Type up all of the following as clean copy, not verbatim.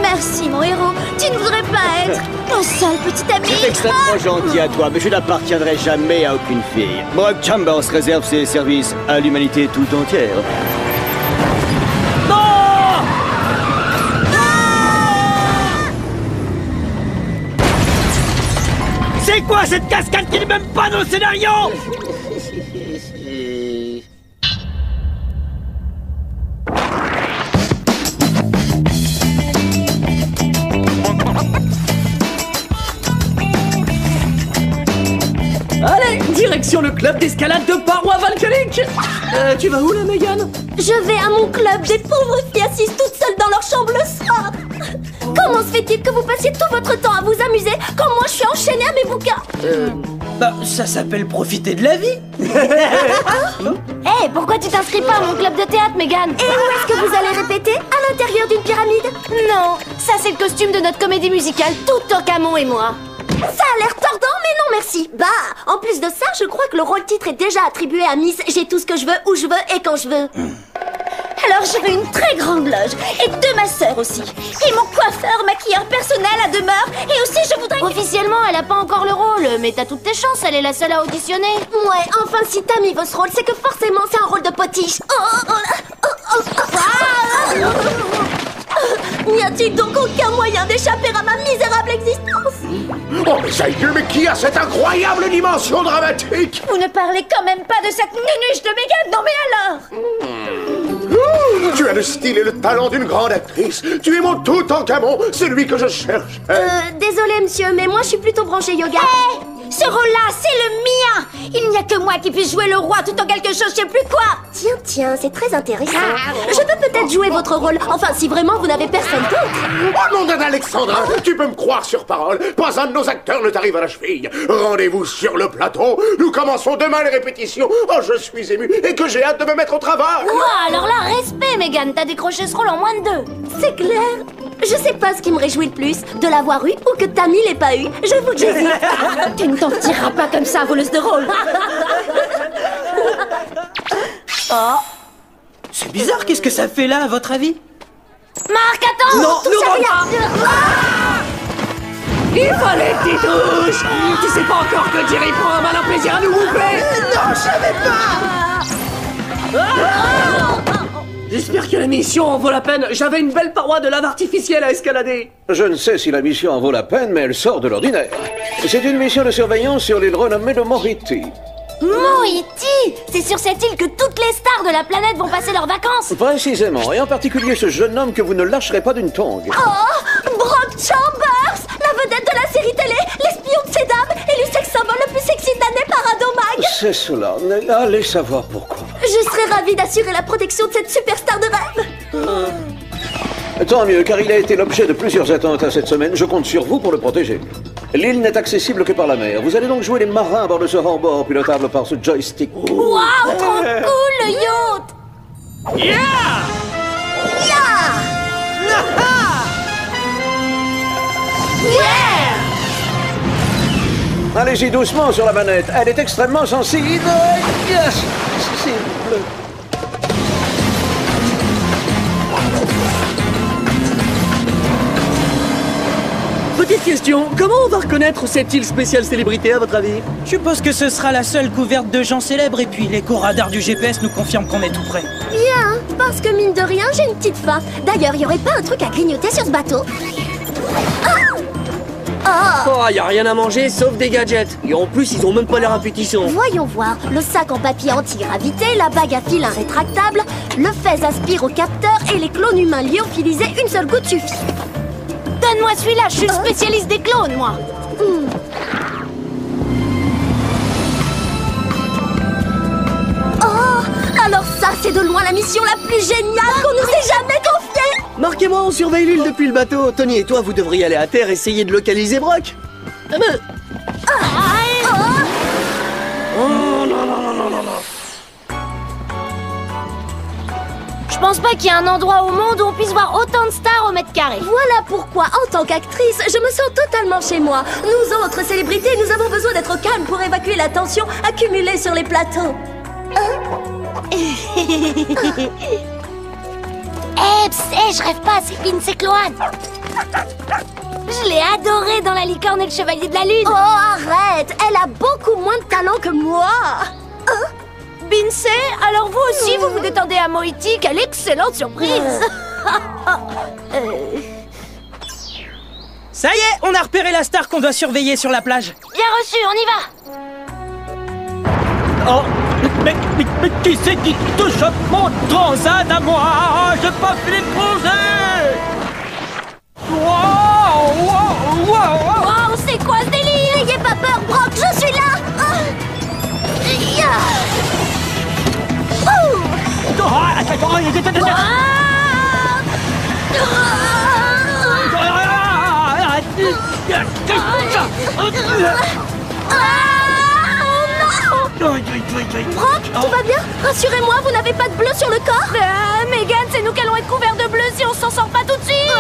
Merci, mon héros. Tu ne voudrais pas être mon seul petit ami. C'est extrêmement gentil à toi, mais je n'appartiendrai jamais à aucune fille. Brock Chambers réserve ses services à l'humanité tout entière. C'est quoi cette cascade qui n'est même pas dans le scénario? Allez, direction le club d'escalade de parois volcaniques. Tu vas où là, Megan? Je vais à mon club des pauvres filles assises toutes seules dans leur chambre le soir. Comment se fait-il que vous passiez tout votre temps à vous amuser quand moi je suis enchaînée à mes bouquins? Ça s'appelle profiter de la vie. Hé, pourquoi tu t'inscris pas à mon club de théâtre, Megan? Et où est-ce que vous allez répéter? À l'intérieur d'une pyramide? Non, ça c'est le costume de notre comédie musicale Tout Tokamon et moi. Ça a l'air tordant, mais non merci. Bah, en plus de ça, je crois que le rôle-titre est déjà attribué à Miss J'ai tout ce que je veux, où je veux et quand je veux. Alors j'irai une très grande loge, et 2 masseurs aussi. Et mon coiffeur, maquilleur personnel à demeure, et aussi je voudrais... Officiellement, elle a pas encore le rôle, mais t'as toutes tes chances, elle est la seule à auditionner. Ouais, enfin si Tammy veut ce rôle, c'est que forcément c'est un rôle de potiche. N'y a-t-il donc aucun moyen d'échapper à ma misérable existence? Oh, mais ça y est, mais qui a cette incroyable dimension dramatique? Vous ne parlez quand même pas de cette nunuche de Megan? Non mais alors! Tu as le style et le talent d'une grande actrice. Tu es mon tout en camon, celui que je cherche. Désolé monsieur, mais moi je suis plutôt branchée yoga. Ce rôle-là, c'est le mien! Il n'y a que moi qui puisse jouer le roi tout en quelque chose, je sais plus quoi! Tiens, c'est très intéressant. Je peux peut-être jouer votre rôle, enfin si vraiment vous n'avez personne d'autre. Oh mon d'un Alexandra, tu peux me croire sur parole. Pas un de nos acteurs ne t'arrive à la cheville. Rendez-vous sur le plateau. Nous commençons demain les répétitions. Oh, je suis ému et que j'ai hâte de me mettre au travail. Ouah, alors là, respect, Megan, t'as décroché ce rôle en moins de 2. C'est clair. Je sais pas ce qui me réjouit le plus, de l'avoir eu ou que Tammy l'ait pas eu. J'avoue que j'hésite. Tu ne t'en tireras pas comme ça, voleuse de rôle. Oh. C'est bizarre, qu'est-ce que ça fait là, à votre avis? Marc, attends! Non, Tout ça, pas! Il fallait que t'y touches! Tu sais pas encore que Jerry prend un malin plaisir à nous bouffer! Non, je savais pas! J'espère que la mission en vaut la peine. J'avais une belle paroi de lave artificielle à escalader. Je ne sais si la mission en vaut la peine, mais elle sort de l'ordinaire. C'est une mission de surveillance sur l'île renommée de Moriti. Moriti! C'est sur cette île que toutes les stars de la planète vont passer leurs vacances! Précisément, et en particulier ce jeune homme que vous ne lâcherez pas d'une tongue. Oh, Brock Chambers, la vedette de la série télé, l'espion de ces dames, élu sex symbole le plus sexy de l'année par Adomag. C'est cela. Allez savoir pourquoi. Je serais ravie d'assurer la protection de cette superstar de rêve. Tant mieux, car il a été l'objet de plusieurs attentats cette semaine. Je compte sur vous pour le protéger. L'île n'est accessible que par la mer. Vous allez donc jouer les marins à bord de ce hors-bord pilotable par ce joystick. Waouh, trop cool, le yacht! Yeah! Allez-y doucement sur la manette. Elle est extrêmement sensible. Yes! Sensible. Petite question, comment on va reconnaître cette île spéciale célébrité à votre avis? Je suppose que ce sera la seule couverte de gens célèbres et puis l'écho-radar du GPS nous confirme qu'on est tout près. Bien, parce que mine de rien, j'ai une petite faim. D'ailleurs, y aurait pas un truc à grignoter sur ce bateau? Oh, y a rien à manger sauf des gadgets. Et en plus, ils ont même pas l'air appétissants. Voyons voir, le sac en papier anti-gravité, la bague à fil rétractable, le fez aspire au capteur et les clones humains lyophilisés, une seule goutte suffit. Donne-moi celui-là, je suis le spécialiste des clones, moi! Oh, alors ça, c'est de loin la mission la plus géniale qu'on nous ait jamais confiée! Marc et moi, on surveille l'île depuis le bateau. Tony et toi, vous devriez aller à terre essayer de localiser Brock. Oh non, non, non, non, non, non. Je pense pas qu'il y ait un endroit au monde où on puisse voir autant de stars au mètre carré. Voilà pourquoi, en tant qu'actrice, je me sens totalement chez moi. Nous autres célébrités, nous avons besoin d'être calmes pour évacuer la tension accumulée sur les plateaux. Je rêve pas, c'est Vince et Cloane. Je l'ai adorée dans La Licorne et le Chevalier de la Lune. Oh, arrête! Elle a beaucoup moins de talent que moi! Beansay, alors vous aussi, vous vous détendez à Moïti? Quelle excellente surprise! Ça y est, on a repéré la star qu'on doit surveiller sur la plage. Bien reçu, on y va! Oh, mais qui c'est qui touche mon transat à moi? J'ai pas fait les projets. Wow, c'est quoi ce délire? N'ayez pas peur, Brock, je suis là! Brock, tout va bien? Rassurez-moi, vous n'avez pas de bleu sur le corps? Megan, c'est nous qui allons être couverts de bleu si on s'en sort pas tout de suite!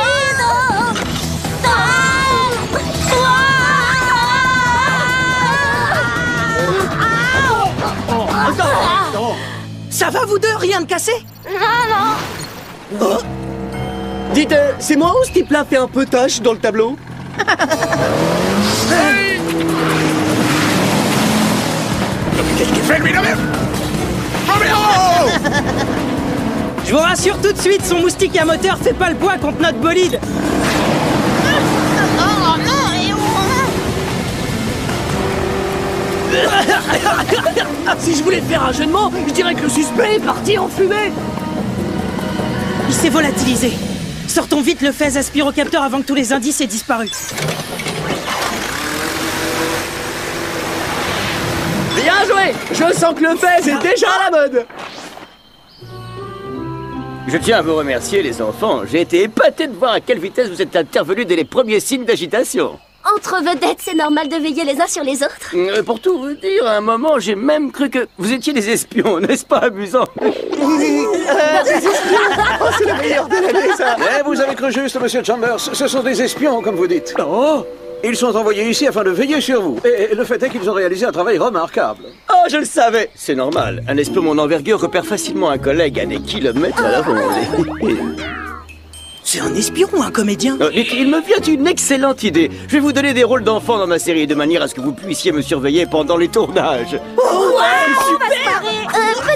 Ça va vous deux, rien de cassé? Non. Oh. Dites, c'est moi ou ce type-là fait un peu tâche dans le tableau? Qu'est-ce qu'il fait, lui, là même? Oh, mais oh! Je vous rassure tout de suite, son moustique à moteur fait pas le poids contre notre bolide. Si je voulais faire un jeu de mots, je dirais que le suspect est parti en fumée. Il s'est volatilisé. Sortons vite le phase aspirocapteur avant que tous les indices aient disparu. Bien joué! Je sens que le fez est déjà à la mode. Je tiens à vous remercier, les enfants. J'ai été épaté de voir à quelle vitesse vous êtes intervenus dès les premiers signes d'agitation. Entre vedettes, c'est normal de veiller les uns sur les autres. Pour tout vous dire, à un moment, j'ai même cru que vous étiez des espions, n'est-ce pas amusant? Oh, c'est la meilleure de l'année, ça. Eh, vous avez cru juste, monsieur Chambers. Ce sont des espions, comme vous dites. Oh, Ils sont envoyés ici afin de veiller sur vous. Et le fait est qu'ils ont réalisé un travail remarquable. Oh, je le savais. C'est normal. Un espion de mon envergure repère facilement un collègue à des kilomètres à la ronde. C'est un espion ou un comédien? Il me vient une excellente idée. Je vais vous donner des rôles d'enfants dans ma série, de manière à ce que vous puissiez me surveiller pendant les tournages.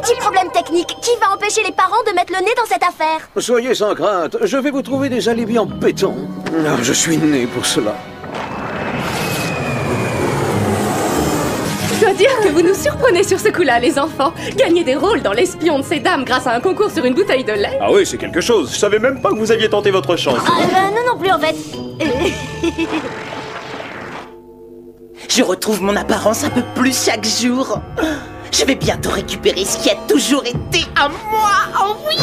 Petit problème technique. Qui va empêcher les parents de mettre le nez dans cette affaire? Soyez sans crainte, je vais vous trouver des alibis en béton. Ah, je suis né pour cela. Je dois dire que vous nous surprenez sur ce coup-là, les enfants. Gagner des rôles dans l'espion de ces dames grâce à un concours sur une bouteille de lait. Ah oui, c'est quelque chose. Je savais même pas que vous aviez tenté votre chance. Non plus en fait. Je retrouve mon apparence un peu plus chaque jour. Je vais bientôt récupérer ce qui a toujours été à moi. Oh oui!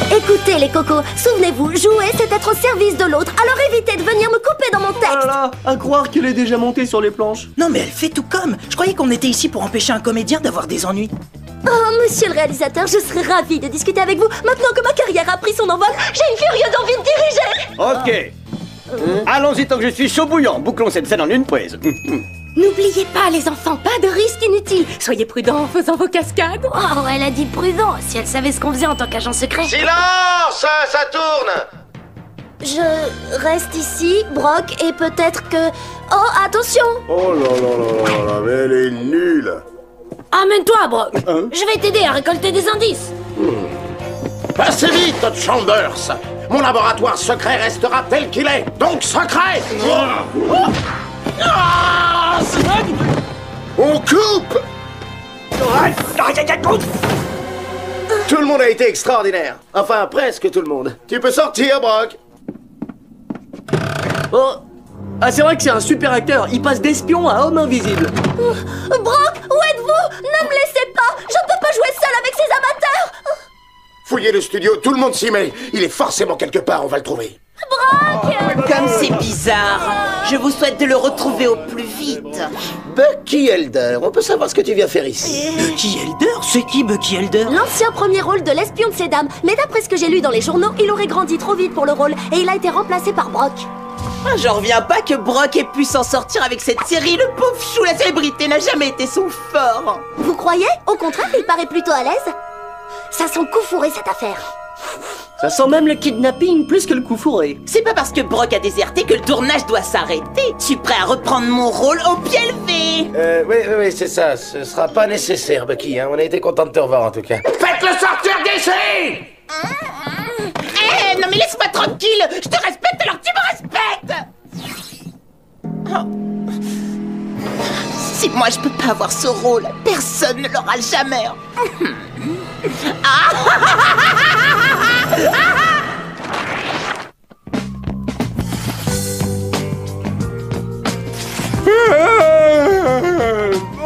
Écoutez les cocos, souvenez-vous, jouer c'est être au service de l'autre, alors évitez de venir me couper dans mon texte. oh là là, à croire qu'elle est déjà montée sur les planches. Non mais elle fait tout comme. Je croyais qu'on était ici pour empêcher un comédien d'avoir des ennuis. Oh, monsieur le réalisateur, je serais ravie de discuter avec vous. Maintenant que ma carrière a pris son envol, j'ai une furieuse envie de diriger. Ok. Allons-y tant que je suis chaud bouillant. Bouclons cette scène en une prise. N'oubliez pas, les enfants, pas de risque inutile. Soyez prudents en faisant vos cascades. Oh, elle a dit prudent. Si elle savait ce qu'on faisait en tant qu'agent secret. Silence! Ça tourne! Je reste ici, Brock, et peut-être que... Oh, attention! Oh là là là là là, mais elle est nulle! Amène-toi, Brock. Je vais t'aider à récolter des indices. Passez vite, Chambers! Mon laboratoire secret restera tel qu'il est, donc secret! On coupe! Tout le monde a été extraordinaire. Enfin, presque tout le monde. Tu peux sortir, Brock. Oh, ah c'est vrai que c'est un super acteur. Il passe d'espion à homme invisible. Brock, où êtes-vous? Ne me laissez pas! Je ne peux pas jouer seul avec ces amateurs! Fouillez le studio, tout le monde s'y met. Il est forcément quelque part, on va le trouver. Comme c'est bizarre. Je vous souhaite de le retrouver au plus vite. Bucky Elder, on peut savoir ce que tu viens faire ici? Bucky Elder? C'est qui Bucky Elder? L'ancien premier rôle de l'espion de ces dames. Mais d'après ce que j'ai lu dans les journaux, il aurait grandi trop vite pour le rôle et il a été remplacé par Brock. J'en reviens pas que Brock ait pu s'en sortir avec cette série. Le pauvre chou, la célébrité n'a jamais été son fort. Vous croyez? Au contraire, il paraît plutôt à l'aise. Ça sent coup fourré cette affaire. Ça sent même le kidnapping plus que le coup fourré. C'est pas parce que Brock a déserté que le tournage doit s'arrêter. Je suis prêt à reprendre mon rôle au pied levé. Oui, c'est ça. Ce sera pas nécessaire, Bucky. Hein. On a été content de te revoir, en tout cas. Faites-le sortir d'ici! Non mais laisse-moi tranquille. Je te respecte alors tu me respectes. Oh. Si moi je peux pas avoir ce rôle, personne ne l'aura jamais.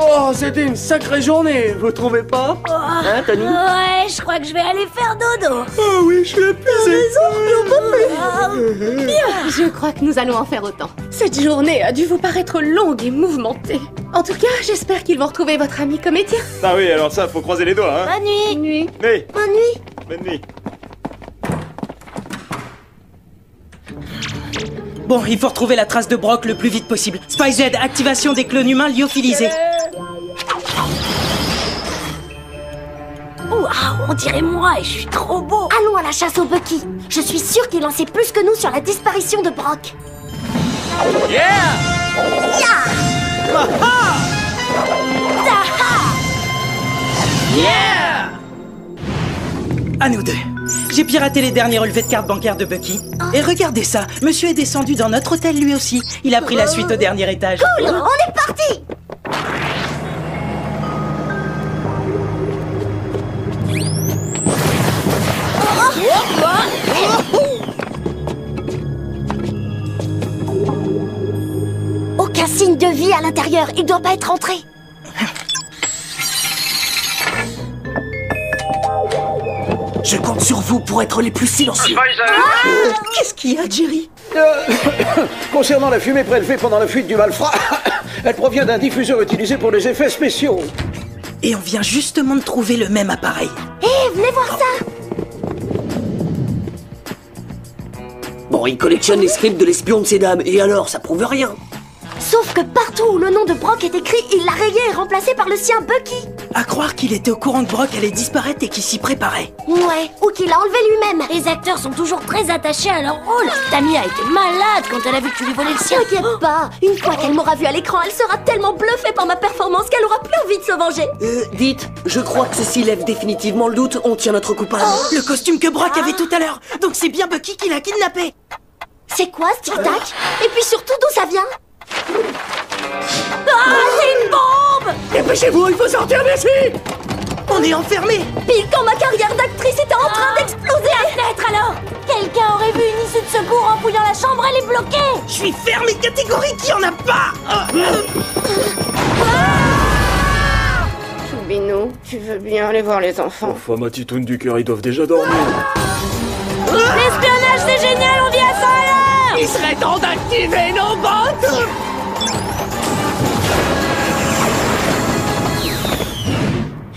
Oh, c'était une sacrée journée, vous trouvez pas? Hein, Tony? Ouais, je crois que je vais aller faire dodo. Oh oui, je suis épuisé. Je crois que nous allons en faire autant. Cette journée a dû vous paraître longue et mouvementée. En tout cas, j'espère qu'ils vont retrouver votre ami comédien. Ah oui, alors ça, faut croiser les doigts, hein. Bonne nuit. Nuit. Oui, Bonne nuit. bonne nuit. Bon, il faut retrouver la trace de Brock le plus vite possible. Spy Z, activation des clones humains lyophilisés. Waouh, on dirait moi et je suis trop beau. Allons à la chasse au Bucky. Je suis sûre qu'il en sait plus que nous sur la disparition de Brock. À nous deux. J'ai piraté les derniers relevés de cartes bancaires de Bucky. Et regardez ça, monsieur est descendu dans notre hôtel lui aussi. Il a pris la suite au dernier étage. Cool, on est parti. Aucun signe de vie à l'intérieur, il doit pas être entré. Je compte sur vous pour être les plus silencieux. Qu'est-ce qu'il y a, Jerry? Concernant la fumée prélevée pendant la fuite du malfrat, elle provient d'un diffuseur utilisé pour des effets spéciaux. Et on vient justement de trouver le même appareil. Hé, venez voir ça. Bon, il collectionne les scripts de l'espion de ces dames, et alors, ça prouve rien. Sauf que partout où le nom de Brock est écrit, il l'a rayé et remplacé par le sien Bucky. À croire qu'il était au courant que Brock allait disparaître et qu'il s'y préparait. Ouais, ou qu'il l'a enlevé lui-même. Les acteurs sont toujours très attachés à leur rôle. Tammy a été malade quand elle a vu que tu lui volais le sien. T'inquiète pas, une fois qu'elle m'aura vu à l'écran, elle sera tellement bluffée par ma performance qu'elle aura plus envie de se venger. Dites, je crois que ceci lève définitivement le doute, on tient notre coupable. Le costume que Brock avait tout à l'heure. Donc c'est bien Bucky qui l'a kidnappé. C'est quoi ce tic-tac? Et puis surtout, d'où ça vient? Ah, c'est une bombe! Dépêchez-vous, il faut sortir d'ici! On est enfermés. Pile quand ma carrière d'actrice était en train d'exploser. La fenêtre alors! Quelqu'un aurait vu une issue de secours en fouillant la chambre, elle est bloquée! Je suis ferme et catégorique, il y en a pas. Choubino, tu veux bien aller voir les enfants? Enfin, ma titoune du cœur, ils doivent déjà dormir. L'espionnage, c'est génial, on vit à ça à l'heure! Il serait temps d'activer nos bottes!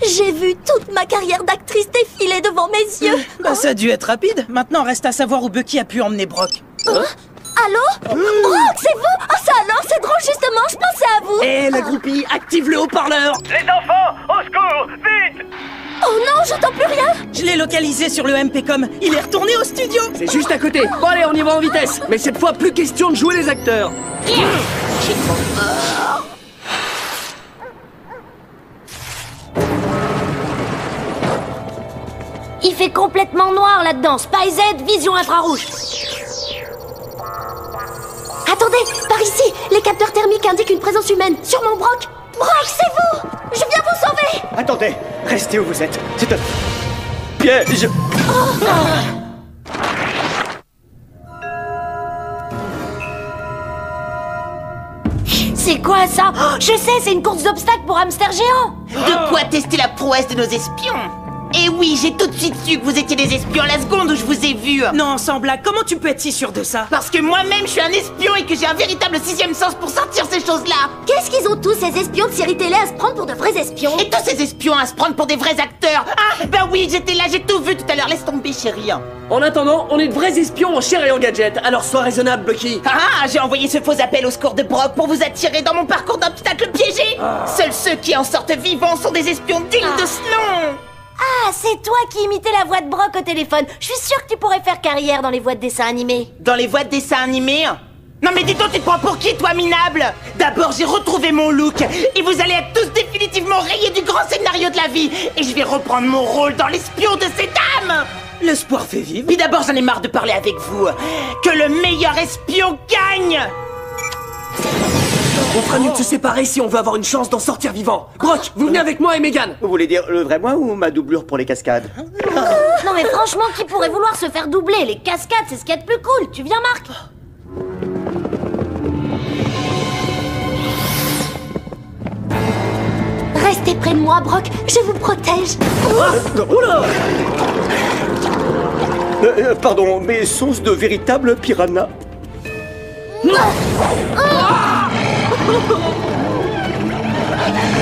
J'ai vu toute ma carrière d'actrice défiler devant mes yeux. Bah ça a dû être rapide. Maintenant reste à savoir où Bucky a pu emmener Brock. Allô? Brock, c'est vous? Ah ça alors, c'est drôle justement, je pensais à vous. Hé, la groupie, active le haut-parleur! Les enfants, au secours, vite! Oh non, j'entends plus rien. Je l'ai localisé sur le MPcom. Il est retourné au studio. C'est juste à côté. Bon allez, on y va en vitesse. Mais cette fois, plus question de jouer les acteurs. Il fait complètement noir là-dedans. Spy Z, vision infrarouge. Attendez, par ici, les capteurs thermiques indiquent une présence humaine. Sûrement Brock. Brock, c'est vous. Je viens vous sauver. Attendez, restez où vous êtes. C'est un piège. C'est quoi ça? Oh, je sais, c'est une course d'obstacles pour hamster géant. De quoi tester la prouesse de nos espions? Et oui, j'ai tout de suite su que vous étiez des espions la seconde où je vous ai vu. Non, sans blague, comment tu peux être si sûr de ça? Parce que moi-même, je suis un espion et que j'ai un véritable sixième sens pour sortir ces choses-là. Qu'est-ce qu'ils ont tous ces espions de série télé à se prendre pour de vrais espions? Et tous ces espions à se prendre pour des vrais acteurs. Ah, bah oui, j'étais là, j'ai tout vu tout à l'heure. Laisse tomber, chérie. En attendant, on est de vrais espions en chair et en gadget, alors sois raisonnable, Bucky. Ah, j'ai envoyé ce faux appel au secours de Brock pour vous attirer dans mon parcours d'obstacles piégés. Seuls ceux qui en sortent vivants sont des espions dignes de ce nom. Ah, c'est toi qui imitais la voix de Brock au téléphone. Je suis sûre que tu pourrais faire carrière dans les voix de dessins animés. Dans les voix de dessins animés? Non mais dis donc, tu te prends pour qui, toi, minable? D'abord, j'ai retrouvé mon look, et vous allez être tous définitivement rayés du grand scénario de la vie, et je vais reprendre mon rôle dans l'espion de ces dames. L'espoir fait vivre. Puis d'abord, j'en ai marre de parler avec vous. Que le meilleur espion gagne. On fera mieux de se séparer si on veut avoir une chance d'en sortir vivant. Brock, vous venez avec moi et Megan. Vous voulez dire le vrai moi ou ma doublure pour les cascades? Non mais franchement, qui pourrait vouloir se faire doubler? Les cascades, c'est ce qu'il y a de plus cool. Tu viens, Marc? Restez près de moi, Brock. Je vous protège. Oula! Pardon, mais sont-ce de véritables piranhas?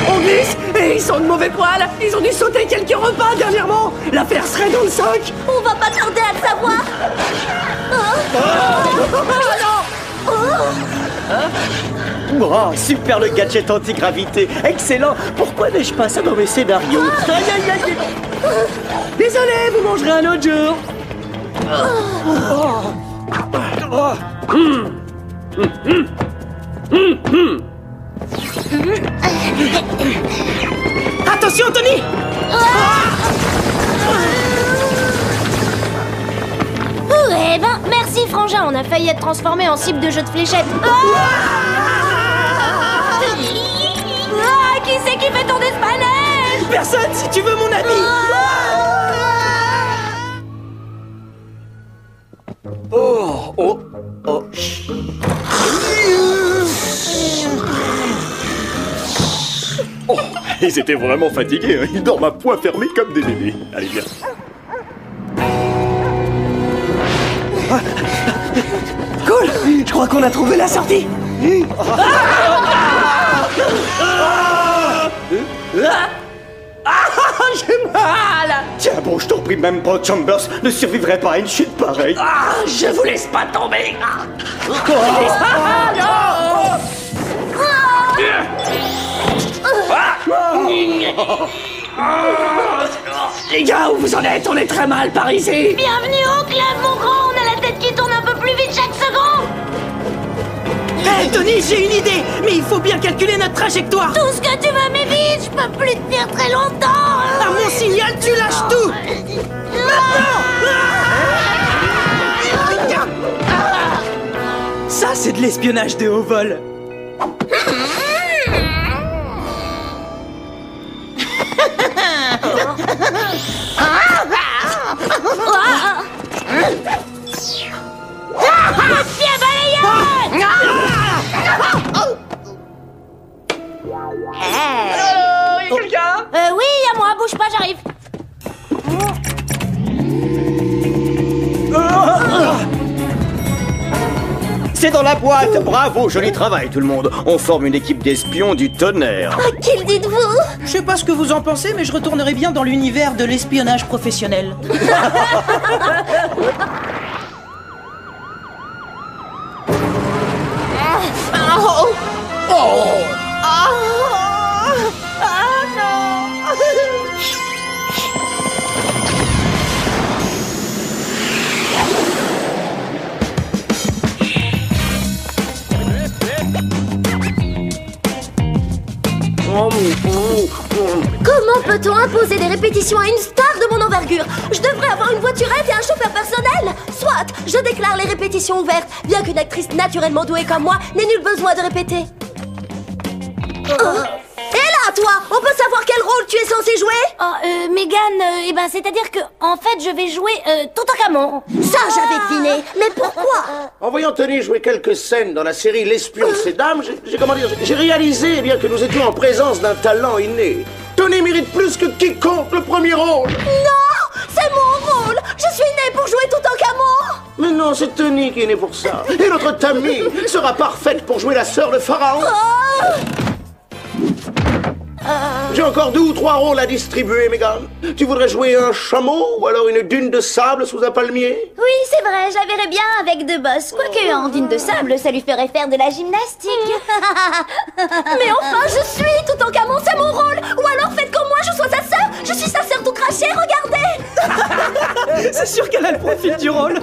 On glisse et ils sont de mauvais poils. Ils ont dû sauter quelques repas dernièrement. L'affaire serait dans le 5. On va pas tarder à le savoir. Oh, super le gadget anti-gravité. Excellent. Pourquoi n'ai-je pas ça dans mes scénarios? Aïe, aïe, aïe. Désolé, vous mangerez un autre jour. Attention, Tony! Eh ben, merci Frangin, on a failli être transformé en cible de jeu de fléchettes. Qui c'est qui fait tourner ce manège? Personne, si tu veux, mon ami! Oh, oh, oh. Oh, ils étaient vraiment fatigués, hein. Ils dorment à poing fermé comme des bébés. Allez, viens. Cool! Je crois qu'on a trouvé la sortie. J'ai mal! Tiens bon, je t'en prie, même Brock Chambers ne survivrait pas à une chute pareille. Je vous laisse pas tomber. Les gars, où vous en êtes? On est très mal par ici. Bienvenue au club, mon grand. On a la tête qui tourne un peu plus vite chaque seconde. Hé, Tony, j'ai une idée! Mais il faut bien calculer notre trajectoire! Tout ce que tu veux, mais vite. Je peux plus tenir très longtemps. À mon signal, tu lâches tout! Ça, c'est de l'espionnage de haut vol! Tiens, balayeur! Y'a quelqu'un? Oui, à moi, bouge pas, j'arrive. C'est dans la boîte. Bravo, joli travail tout le monde. On forme une équipe d'espions du tonnerre. Qui le dites-vous? Je sais pas ce que vous en pensez, mais je retournerai bien dans l'univers de l'espionnage professionnel. Comment peut-on imposer des répétitions à une star de mon envergure? Je devrais avoir une voiturette et un chauffeur personnel. Soit, je déclare les répétitions ouvertes, bien qu'une actrice naturellement douée comme moi n'ait nul besoin de répéter. Et là, toi, on peut savoir quel rôle tu es censé jouer? Mégane, c'est-à-dire que, en fait, je vais jouer Toutankhamon. Ça, j'avais deviné. Mais pourquoi? En voyant Tony jouer quelques scènes dans la série L'espion de ces dames, j'ai réalisé bien que nous étions en présence d'un talent inné. Tony mérite plus que quiconque le premier rôle. Non, c'est mon rôle. Je suis née pour jouer Toutankhamon. Mais non, c'est Tony qui est né pour ça. Et notre Tammy sera parfaite pour jouer la sœur de Pharaon. J'ai encore 2 ou 3 rôles à distribuer, Megan. Tu voudrais jouer un chameau ou alors une dune de sable sous un palmier? Oui, c'est vrai, je la verrais bien avec 2 bosses. Quoique, en dune de sable, ça lui ferait faire de la gymnastique. Mais enfin, je suis Toutankhamon, c'est mon rôle. Ou alors faites comme moi, je sois sa sœur. Je suis sa sœur tout crachée. Elle profite du rôle.